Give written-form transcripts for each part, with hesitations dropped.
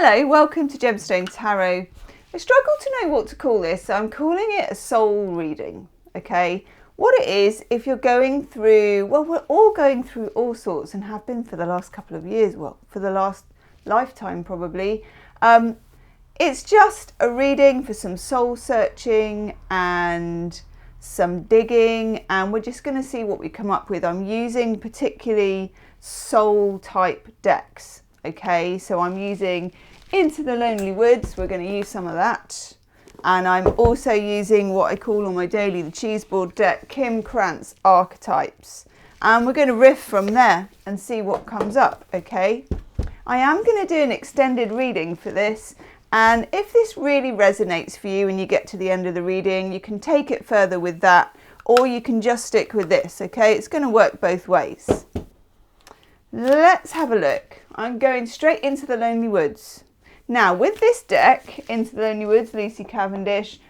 Hello, welcome to Gemstone Tarot. I struggle to know what to call this, so I'm calling it a soul reading, okay? What it is, if you're going through, well, we're all going through all sorts and have been for the last couple of years, well, for the last lifetime probably. It's just a reading for some soul searching and some digging, and we're just going to see what we come up with. I'm using particularly soul type decks, okay? So I'm using Into the Lonely Woods, we're going to use some of that. And I'm also using what I call on my daily, the cheese board deck, Kim Krantz Archetypes. And we're going to riff from there and see what comes up, okay? I am going to do an extended reading for this. And if this really resonates for you and you get to the end of the reading, you can take it further with that, or you can just stick with this, okay? It's going to work both ways. Let's have a look. I'm going straight into the Lonely Woods. Now, with this deck, Into the Lonely Woods, Lucy Cavendish,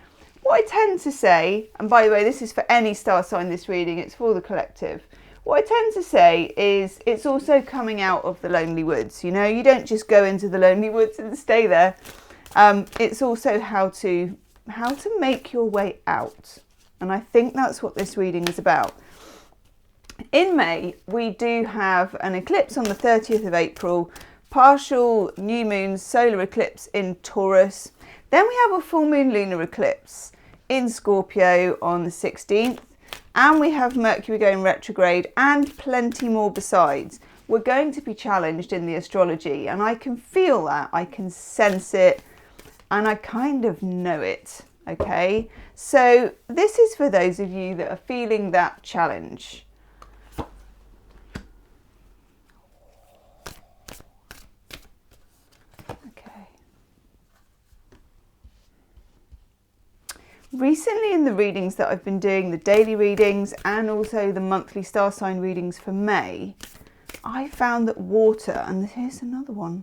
what I tend to say, and by the way, this is for any star sign, this reading, it's for the collective. What I tend to say is it's also coming out of the Lonely Woods. You know, you don't just go into the Lonely Woods and stay there. It's also how to make your way out. And I think that's what this reading is about. In May, we do have an eclipse on the 30th of April, partial new moon solar eclipse in Taurus. Then we have a full moon lunar eclipse in Scorpio on the 16th. And we have Mercury going retrograde and plenty more besides. We're going to be challenged in the astrology, and I can feel that, I can sense it, and I kind of know it, okay? So this is for those of you that are feeling that challenge. Okay. Recently in the readings that I've been doing, the daily readings and also the monthly star sign readings for May, I found that water, and here's another one,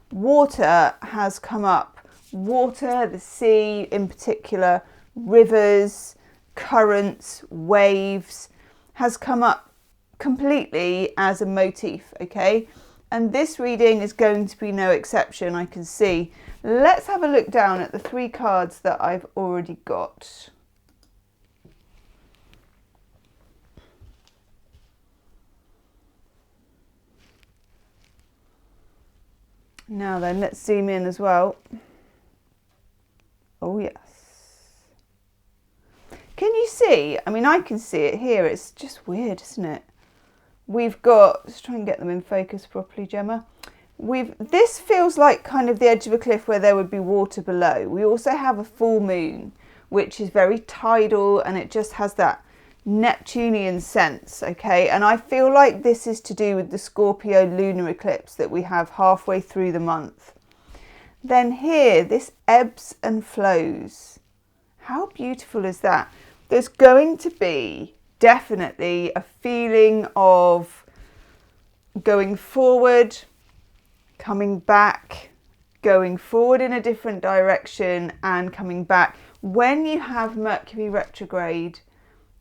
water has come up. Water, the sea in particular, rivers, currents, waves, has come up completely as a motif, okay? And this reading is going to be no exception, I can see. Let's have a look down at the three cards that I've already got. Now then, let's zoom in as well. Oh yes. Can you see? I mean, I can see it here. It's just weird, isn't it? We've got, let's try and get them in focus properly, Gemma. This feels like kind of the edge of a cliff where there would be water below. We also have a full moon, which is very tidal, and it just has that Neptunian sense, okay? And I feel like this is to do with the Scorpio lunar eclipse that we have halfway through the month. Then here, this ebbs and flows. How beautiful is that? There's going to be definitely a feeling of going forward, coming back, going forward in a different direction and coming back. When you have Mercury retrograde,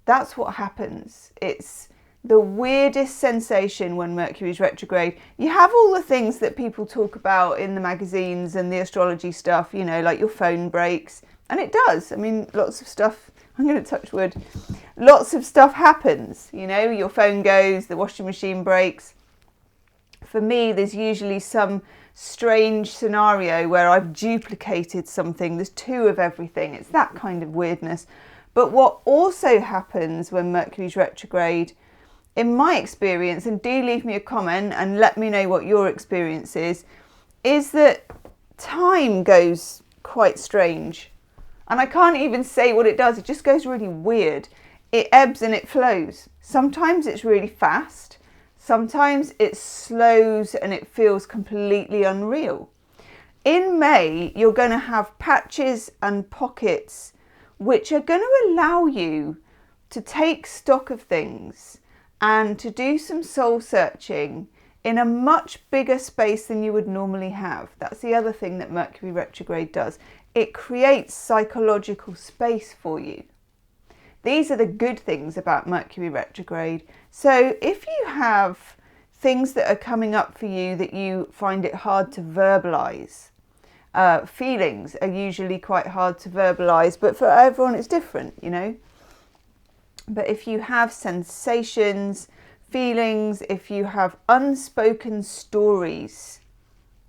that's what happens. It's the weirdest sensation when Mercury's retrograde. You have all the things that people talk about in the magazines and the astrology stuff, you know, like your phone breaks. And it does. I mean, lots of stuff, I'm going to touch wood. Lots of stuff happens, you know, your phone goes, the washing machine breaks. For me, there's usually some strange scenario where I've duplicated something. There's two of everything. It's that kind of weirdness. But what also happens when Mercury's retrograde, in my experience, and do leave me a comment and let me know what your experience is that time goes quite strange. And I can't even say what it does. It just goes really weird. It ebbs and it flows. Sometimes it's really fast. Sometimes it slows and it feels completely unreal. In May, you're going to have patches and pockets which are going to allow you to take stock of things and to do some soul searching in a much bigger space than you would normally have. That's the other thing that Mercury retrograde does. It creates psychological space for you. These are the good things about Mercury retrograde. So if you have things that are coming up for you that you find it hard to verbalize. Feelings are usually quite hard to verbalize, but for everyone it's different, you know. But if you have sensations, feelings, if you have unspoken stories,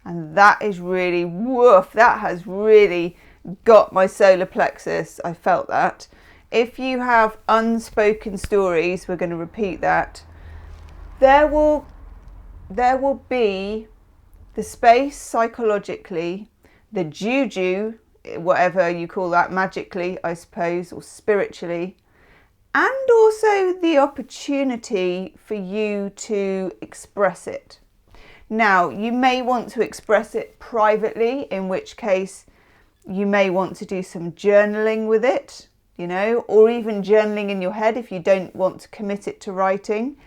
and that is really, woof, that has really got my solar plexus. I felt that. If you have unspoken stories, we're going to repeat that, there will be the space psychologically, the juju, whatever you call that, magically, I suppose, or spiritually, and also the opportunity for you to express it. Now, you may want to express it privately, in which case you may want to do some journaling with it, you know, or even journaling in your head if you don't want to commit it to writing.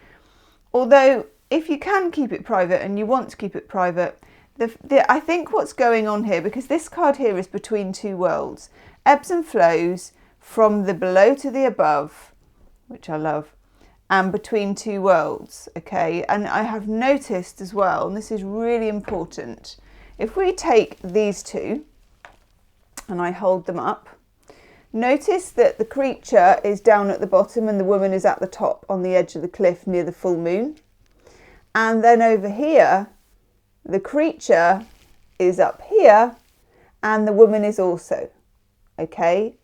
Although, if you can keep it private and you want to keep it private, I think what's going on here, because this card here is between two worlds, ebbs and flows from the below to the above, which I love, and between two worlds, okay? And I have noticed as well, and this is really important, if we take these two and I hold them up, notice that the creature is down at the bottom and the woman is at the top on the edge of the cliff near the full moon. And then over here, the creature is up here and the woman is also, okay?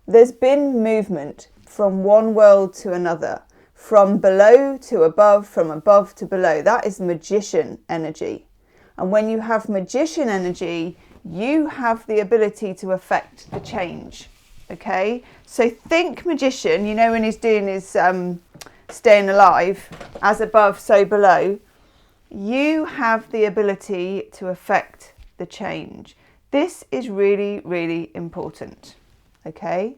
There's been movement from one world to another, from below to above, from above to below. That is magician energy. And when you have magician energy, you have the ability to affect the change, okay? So think magician, you know, when he's doing his staying alive, as above, so below. You have the ability to affect the change. This is really, really important, okay?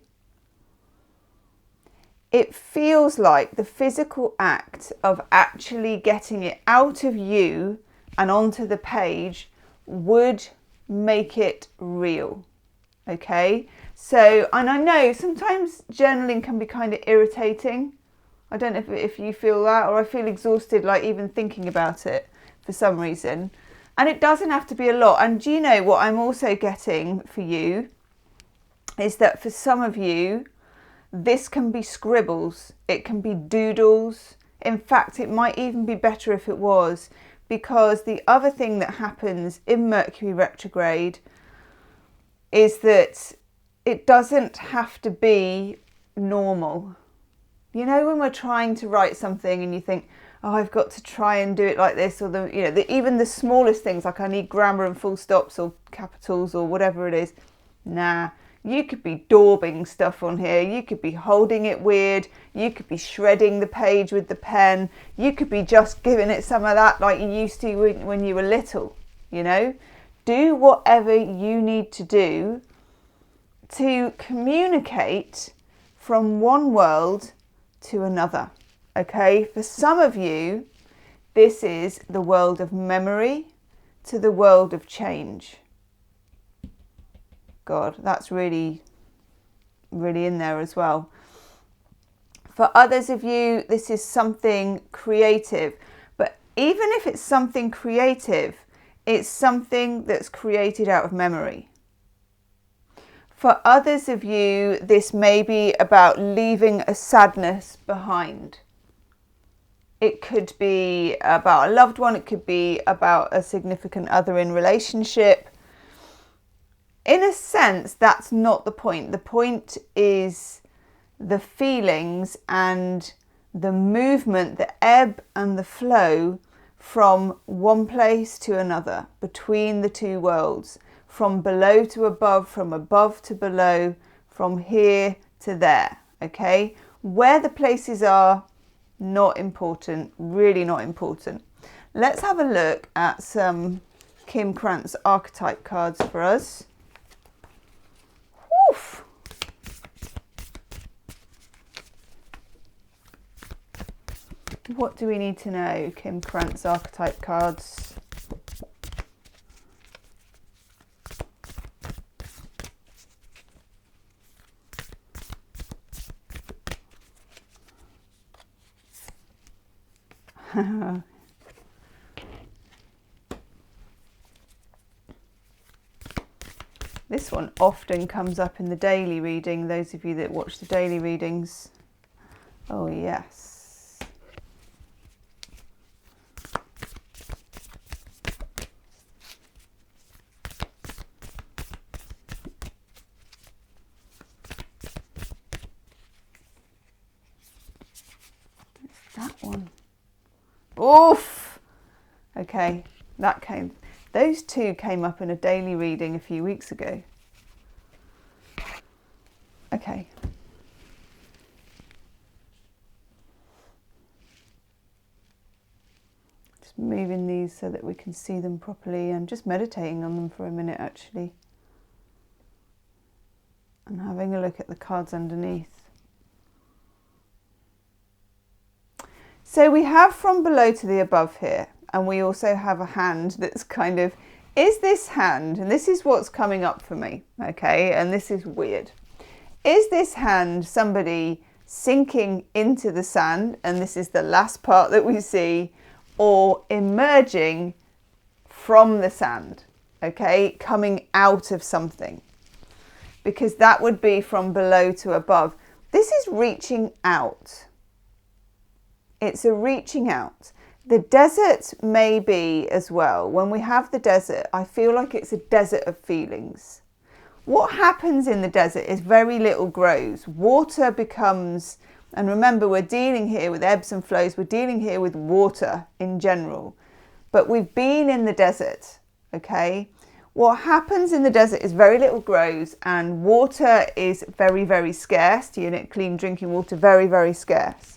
It feels like the physical act of actually getting it out of you and onto the page would make it real, okay? So, and I know sometimes journaling can be kind of irritating. I don't know if you feel that, or I feel exhausted like even thinking about it for some reason. And it doesn't have to be a lot. And do you know what I'm also getting for you is that for some of you, this can be scribbles, it can be doodles. In fact, it might even be better if it was, because the other thing that happens in Mercury retrograde is that it doesn't have to be normal. You know, when we're trying to write something and you think, oh, I've got to try and do it like this, or even the smallest things, like I need grammar and full stops or capitals or whatever it is. Nah, you could be daubing stuff on here. You could be holding it weird. You could be shredding the page with the pen. You could be just giving it some of that like you used to when you were little, you know. Do whatever you need to do to communicate from one world to another, okay? For some of you, this is the world of memory to the world of change. God, that's really, really in there as well. For others of you, this is something creative. But even if it's something creative, it's something that's created out of memory. For others of you, this may be about leaving a sadness behind. It could be about a loved one. It could be about a significant other in relationship. In a sense, that's not the point. The point is the feelings and the movement, the ebb and the flow from one place to another, between the two worlds, from below to above, from above to below, from here to there, okay? Where the places are, not important, really not important. Let's have a look at some Kim Krantz archetype cards for us. Oof. What do we need to know, Kim Krantz archetype cards? This one often comes up in the daily reading, those of you that watch the daily readings. Oh yes. It's that one. Oof! Okay, those two came up in a daily reading a few weeks ago. Okay. Just moving these so that we can see them properly and just meditating on them for a minute actually. And having a look at the cards underneath. So we have from below to the above here, and we also have a hand that's kind of, is this hand, and this is what's coming up for me, okay, and this is weird. Is this hand somebody sinking into the sand, and this is the last part that we see, or emerging from the sand, okay, coming out of something? Because that would be from below to above. This is reaching out. It's a reaching out. The desert may be as well. When we have the desert, I feel like it's a desert of feelings. What happens in the desert is very little grows. Water becomes, and remember, we're dealing here with ebbs and flows. We're dealing here with water in general. But we've been in the desert, okay? What happens in the desert is very little grows, and water is very, very scarce. You know, clean drinking water, very, very scarce.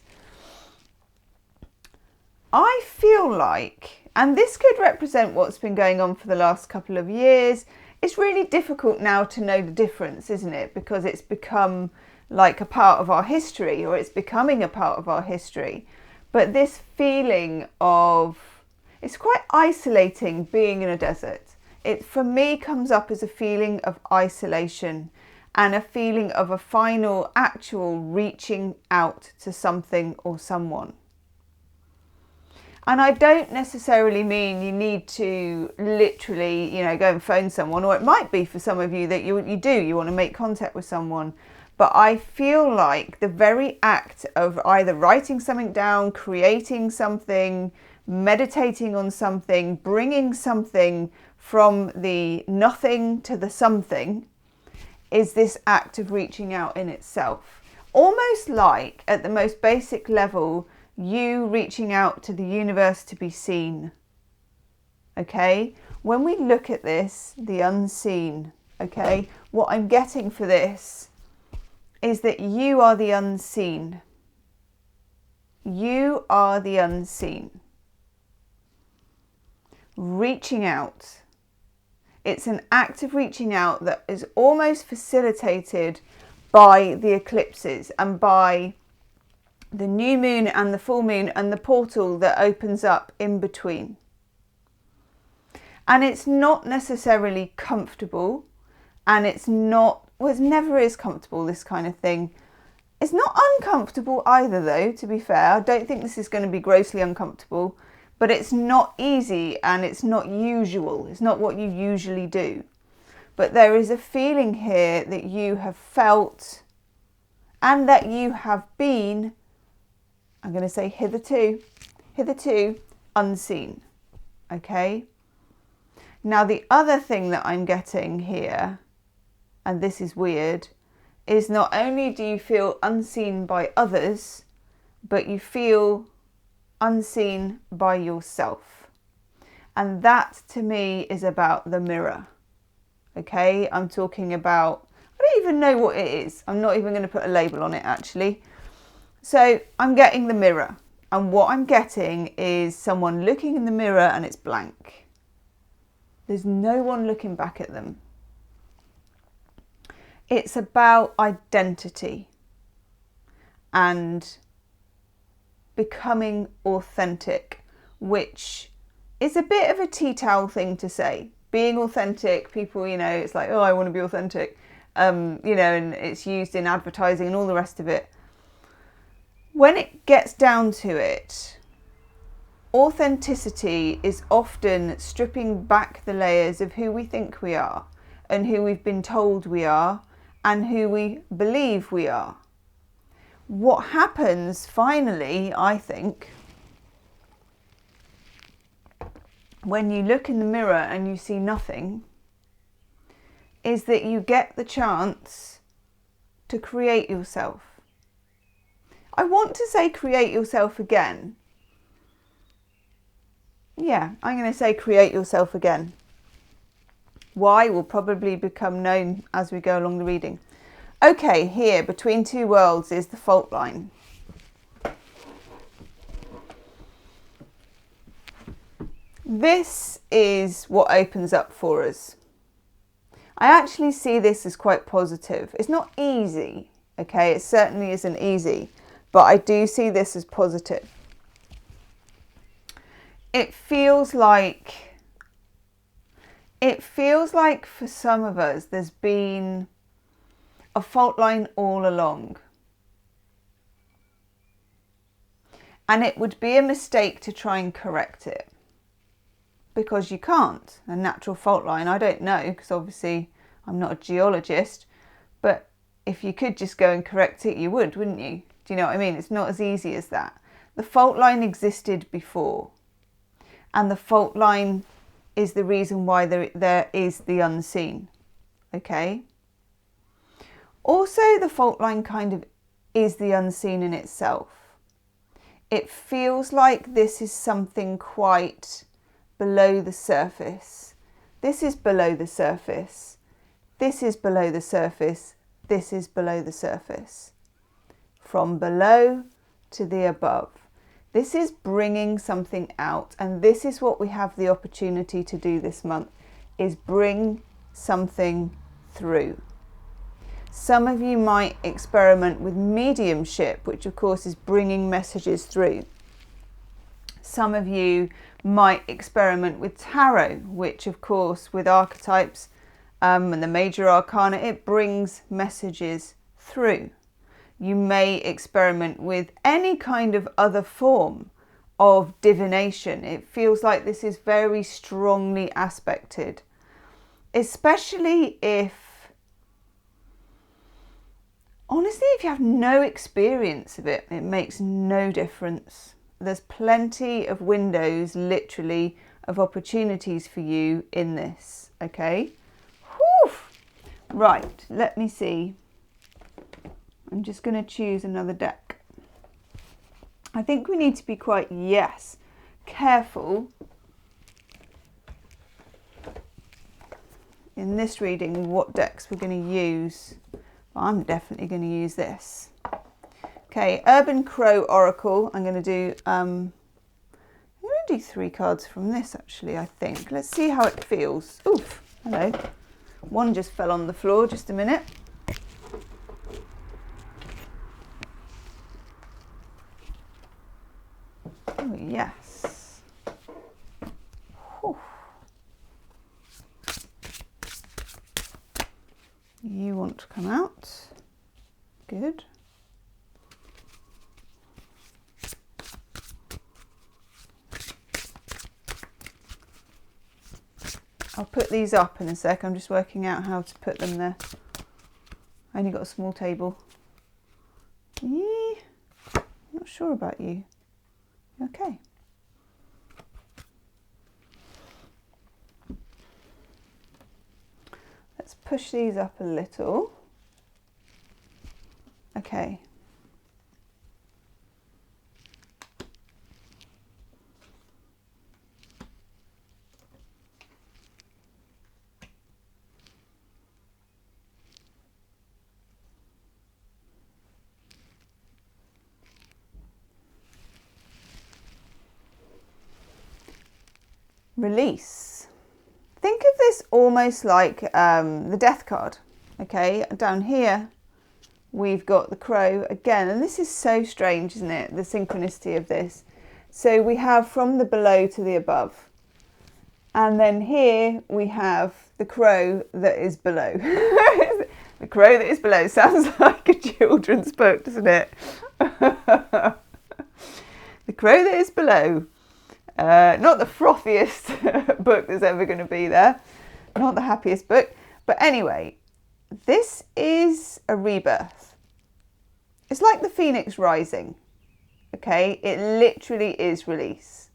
I feel like, and this could represent what's been going on for the last couple of years, it's really difficult now to know the difference, isn't it? Because it's become like a part of our history, or it's becoming a part of our history. But this feeling of, it's quite isolating being in a desert. It, for me, comes up as a feeling of isolation and a feeling of a final actual reaching out to something or someone. And I don't necessarily mean you need to literally, you know, go and phone someone, or it might be for some of you that you want to make contact with someone. But I feel like the very act of either writing something down, creating something, meditating on something, bringing something from the nothing to the something is this act of reaching out in itself. Almost like at the most basic level, you reaching out to the universe to be seen, okay? When we look at this, the unseen, okay? What I'm getting for this is that you are the unseen. You are the unseen. Reaching out. It's an act of reaching out that is almost facilitated by the eclipses and by the new moon and the full moon and the portal that opens up in between. And it's not necessarily comfortable, and it's not, well, it never is comfortable, this kind of thing. It's not uncomfortable either though, to be fair. I don't think this is going to be grossly uncomfortable, but it's not easy and it's not usual. It's not what you usually do. But there is a feeling here that you have felt and that you have been, I'm going to say hitherto unseen, okay? Now the other thing that I'm getting here, and this is weird, is not only do you feel unseen by others, but you feel unseen by yourself. And that to me is about the mirror, okay? I'm talking about, I don't even know what it is. I'm not even going to put a label on it actually. So I'm getting the mirror, and what I'm getting is someone looking in the mirror and it's blank. There's no one looking back at them. It's about identity and becoming authentic, which is a bit of a tea towel thing to say. Being authentic, people, you know, it's like, oh, I want to be authentic, you know, and it's used in advertising and all the rest of it. When it gets down to it, authenticity is often stripping back the layers of who we think we are and who we've been told we are and who we believe we are. What happens finally, I think, when you look in the mirror and you see nothing, is that you get the chance to create yourself. I want to say create yourself again. Yeah, I'm going to say create yourself again. Why will probably become known as we go along the reading. Okay, here between two worlds is the fault line. This is what opens up for us. I actually see this as quite positive. It's not easy, okay? It certainly isn't easy, but I do see this as positive. It feels like for some of us there's been a fault line all along. And it would be a mistake to try and correct it. Because you can't. A natural fault line, I don't know, because obviously I'm not a geologist, but if you could just go and correct it, you would, wouldn't you? Do you know what I mean? It's not as easy as that. The fault line existed before, and the fault line is the reason why there is the unseen, okay? Also, the fault line kind of is the unseen in itself. It feels like this is something quite below the surface. This is below the surface. This is below the surface. This is below the surface. From below to the above. This is bringing something out, and this is what we have the opportunity to do this month, is bring something through. Some of you might experiment with mediumship, which of course is bringing messages through. Some of you might experiment with tarot, which of course with archetypes and the major arcana, it brings messages through. You may experiment with any kind of other form of divination. It feels like this is very strongly aspected, especially if, honestly, if you have no experience of it, it makes no difference. There's plenty of windows, literally, of opportunities for you in this, okay? Whew. Right, let me see. I'm just going to choose another deck. I think we need to be quite, careful in this reading what decks we're going to use. I'm definitely going to use this. Okay, Urban Crow Oracle. I'm going to do 3 cards from this actually, I think. Let's see how it feels. Oof, hello. One just fell on the floor, just a minute. Oh, yes. Whew. You want to come out. Good. I'll put these up in a sec. I'm just working out how to put them there. I only got a small table. Not sure about you. Okay. Let's push these up a little. Okay. Release. Think of this almost like the death card. Okay, down here we've got the crow again, and this is so strange, isn't it, the synchronicity of this. So we have from the below to the above, and then here we have the crow that is below. The crow that is below sounds like a children's book, doesn't it? The crow that is below. Not the frothiest book there's ever going to be there, not the happiest book, But anyway, this is a rebirth. It's like the phoenix rising. Okay, it literally is release.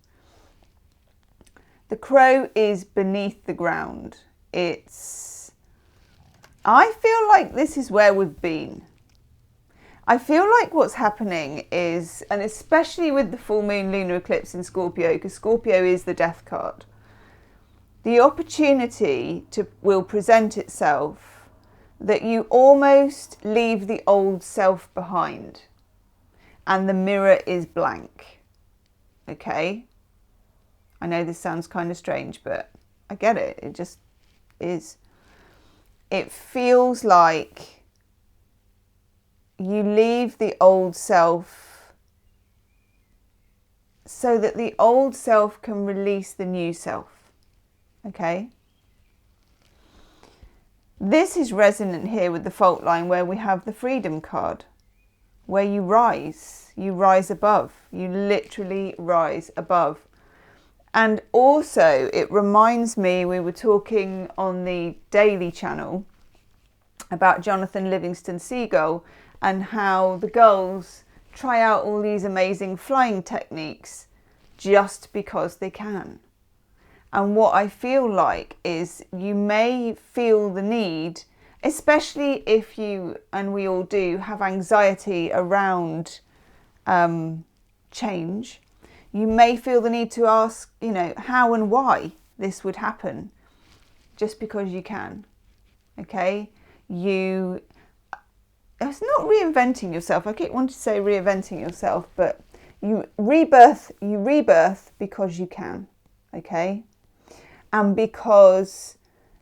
The crow is beneath the ground. I feel like this is where we've been. I feel like what's happening is, and especially with the full moon lunar eclipse in Scorpio, because Scorpio is the death card, the opportunity will present itself that you almost leave the old self behind and the mirror is blank. Okay? I know this sounds kind of strange, but I get it. It just is. It feels like you leave the old self so that the old self can release the new self. Okay? This is resonant here with the fault line where we have the freedom card, where you rise above, you literally rise above. And also it reminds me, we were talking on the daily channel about Jonathan Livingston Seagull and how the gulls try out all these amazing flying techniques just because they can. And what I feel like is you may feel the need, especially if you, and we all do, have anxiety around change. You may feel the need to ask, how and why this would happen just because you can. Okay? It's not reinventing yourself. I keep wanting to say reinventing yourself, but you rebirth because you can. Okay? And because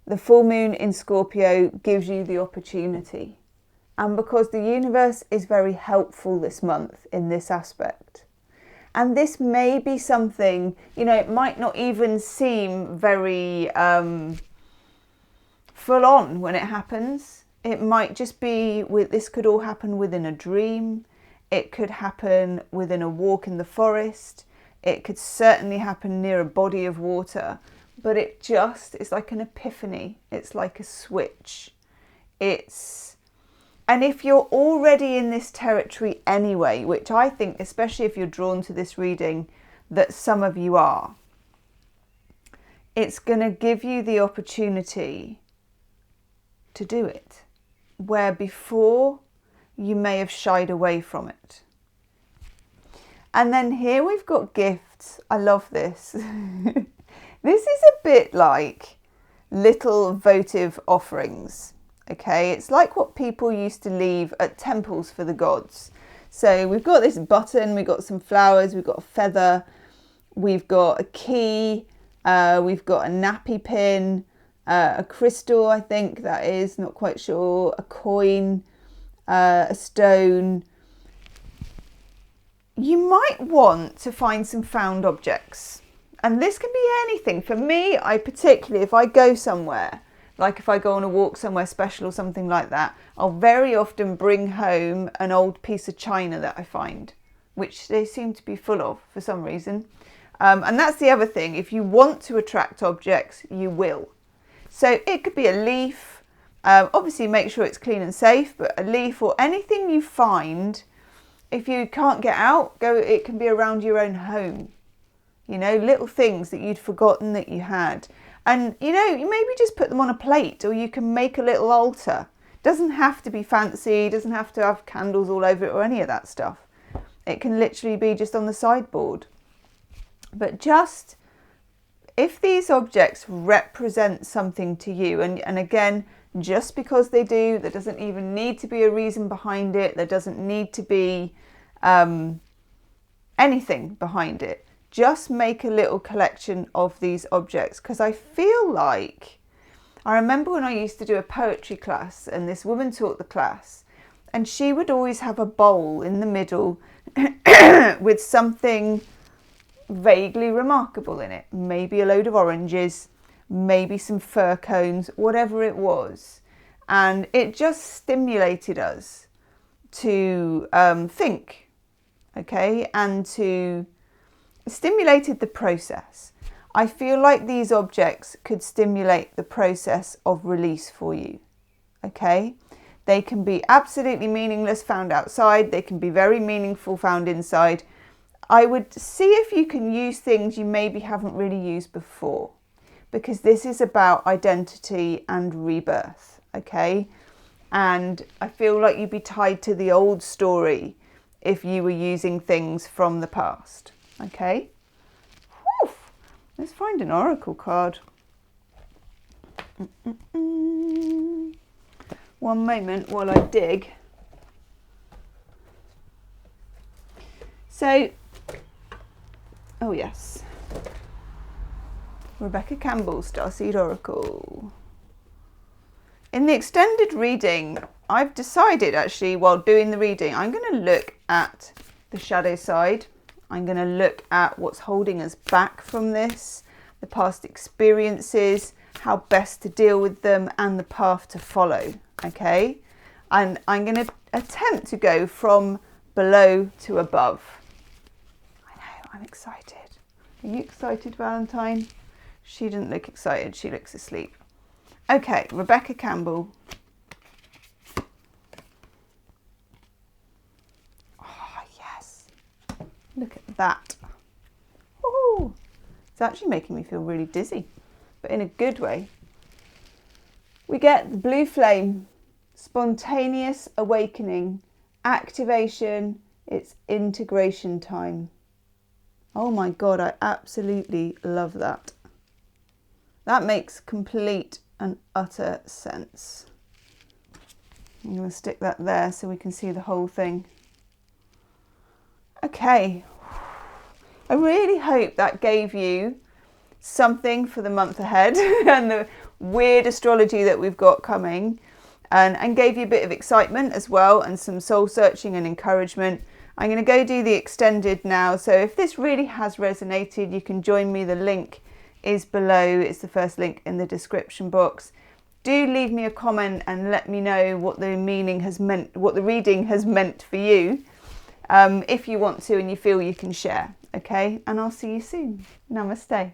the full moon in Scorpio gives you the opportunity. And because the universe is very helpful this month in this aspect. And this may be something, it might not even seem very full on when it happens. It might just be this could all happen within a dream. It could happen within a walk in the forest. It could certainly happen near a body of water. But it's like an epiphany. It's like a switch. And if you're already in this territory anyway, which I think, especially if you're drawn to this reading, that some of you are, it's going to give you the opportunity to do it, where before you may have shied away from it. And then here we've got gifts. I love this. This is a bit like little votive offerings. Okay, it's like what people used to leave at temples for the gods. So we've got this button, we've got some flowers, we've got a feather, we've got a key, we've got a nappy pin, a crystal, I think that is, not quite sure, a coin, a stone. You might want to find some found objects. And this can be anything. For me, if I go somewhere, like if I go on a walk somewhere special or something like that, I'll very often bring home an old piece of china that I find, which they seem to be full of for some reason. And that's the other thing. If you want to attract objects, you will. So it could be a leaf. Obviously, make sure it's clean and safe, but a leaf or anything you find, if you can't get out, it can be around your own home. Little things that you'd forgotten that you had. And, you maybe just put them on a plate, or you can make a little altar. Doesn't have to be fancy, doesn't have to have candles all over it or any of that stuff. It can literally be just on the sideboard. But just, if these objects represent something to you, and again, just because they do, there doesn't even need to be a reason behind it. There doesn't need to be anything behind it. Just make a little collection of these objects, because I feel like, I remember when I used to do a poetry class and this woman taught the class, and she would always have a bowl in the middle with something vaguely remarkable in it. Maybe a load of oranges, maybe some fir cones, whatever it was. And it just stimulated us to think, okay, and to stimulated the process. I feel like these objects could stimulate the process of release for you, okay? They can be absolutely meaningless found outside. They can be very meaningful found inside. I would see if you can use things you maybe haven't really used before, because this is about identity and rebirth, okay? And I feel like you'd be tied to the old story if you were using things from the past, okay? Whew. Let's find an oracle card. One moment while I dig. So, oh yes, Rebecca Campbell, Starseed Oracle. In the extended reading, I've decided actually while doing the reading, I'm going to look at the shadow side. I'm going to look at what's holding us back from this, the past experiences, how best to deal with them, and the path to follow, okay? And I'm going to attempt to go from below to above. I know, I'm excited. Are you excited, Valentine? She didn't look excited, she looks asleep. Okay, Rebecca Campbell. Oh, yes. Look at that. Ooh. It's actually making me feel really dizzy, but in a good way. We get the blue flame, spontaneous awakening, activation, it's integration time. Oh my God, I absolutely love that. That makes complete and utter sense. I'm going to stick that there so we can see the whole thing. Okay. I really hope that gave you something for the month ahead and the weird astrology that we've got coming, and gave you a bit of excitement as well and some soul searching and encouragement. I'm going to go do the extended now. So if this really has resonated, you can join me. The link is below. It's the first link in the description box. Do leave me a comment and let me know what the meaning has meant, what the reading has meant for you, if you want to and you feel you can share. Okay, and I'll see you soon. Namaste.